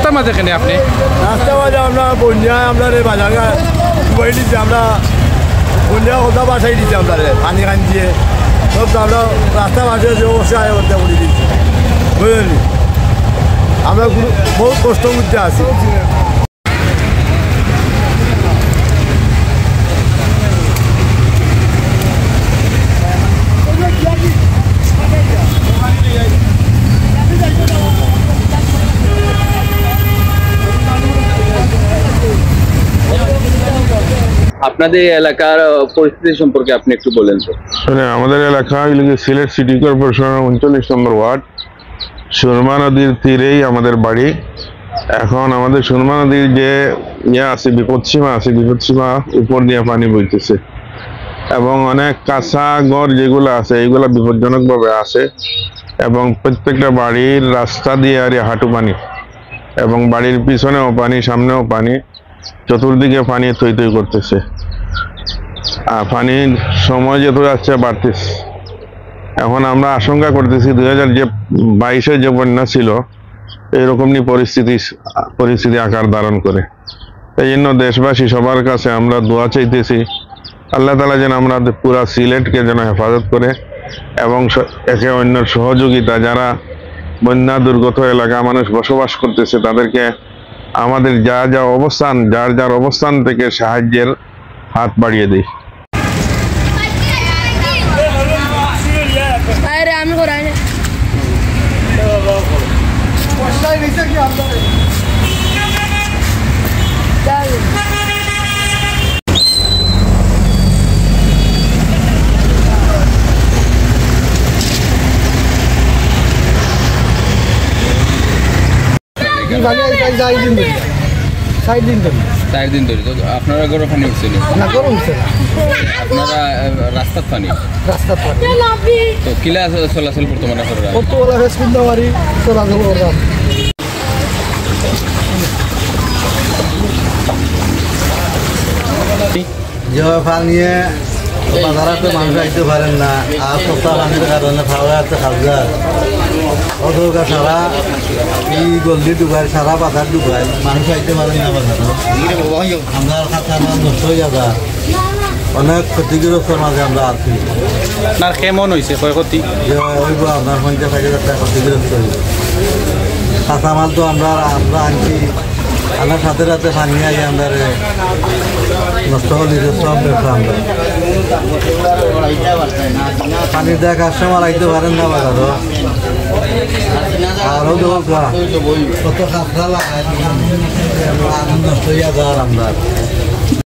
রাস্তার মাঝে কেন আপনি? রাস্তার মাঝে আমরা বন্যায় আমরা বাজার ডুবাই দিচ্ছি, আমরা বন্যা কথা বাসাই দিচ্ছি, আমরা পানি খান দিয়ে সব আমরা রাস্তার মাঝে যে অবস্থা অবস্থা করে দিচ্ছি, বুঝলেন? আমরা বহুত কষ্ট মধ্যে আছি। আপনাদের এলাকার পরিস্থিতি সম্পর্কে আপনি একটু বলেন তো। আমাদের এলাকা সিলেট সিটি কর্পোরেশনের 39 নম্বর ওয়ার্ড, সুরমা নদীর তীরেই আমাদের বাড়ি। এখন আমাদের সুরমা নদীর যে আছে বিপদসীমা আছে, বিপদসীমা উপর দিয়ে পানি বইতেছে এবং অনেক কাঁচা ঘর যেগুলো আছে এইগুলা বিপজ্জনকভাবে আছে এবং প্রত্যেকটা বাড়ির রাস্তা দিয়ে আর হাঁটু পানি এবং বাড়ির পিছনেও পানি, সামনেও পানি, চতুর্দিকে পানি থই থই করতেছে। আর পানির সময় যেহেতু যাচ্ছে বাড়তেছে, এখন আমরা আশঙ্কা করতেছি 2022-এ যে বন্যা ছিল এইরকমই পরিস্থিতি আকার ধারণ করে। এই জন্য দেশবাসী সবার কাছে আমরা দোয়া চাইতেছি, আল্লাহ তাআলা যেন আমাদের পুরা সিলেটকে যেন হেফাজত করে এবং একে অন্যের সহযোগিতা, যারা বন্যা দুর্গত এলাকা মানুষ বসবাস করতেছে তাদেরকে আমাদের যার অবস্থান থেকে সাহায্যের হাত বাড়িয়ে দিই। চার দিন ধরে তো আপনারা গরম পানি উঠছে না? আপনারা রাস্তার পানি তো কিলা চলাচল করতো মানে যেভাবে পানি বাজারাতে মানুষ আসতে পারেন না, আর সপ্তাহ পানির কারণে খাওয়া আছে খাওয়া অধকা সারা এই গল্লি ডুবাই, সারা বাজার ডুবাই, মানুষ আসতে পারেন না বাজার। আমরা খাতা নষ্ট হয়ে যাবে, অনেক ক্ষতিগ্রস্তের মাঝে আমরা আছি। আপনার কেমন হয়েছে ক্ষয়ক্ষতি? হইব আপনার 50,000 টাকা ক্ষতিগ্রস্ত হইব। কাঁচামাল তো আমরা আনছি, আমার সাথে সাথে পানি আই আমরা নষ্ট হলে সব ব্যবসা আমরা পানির দেয় কাস্টমার আইতে পারেন না বাজারও। আরও কত খাতা লাগাই নষ্ট হইয়া যাওয়ার আমরা।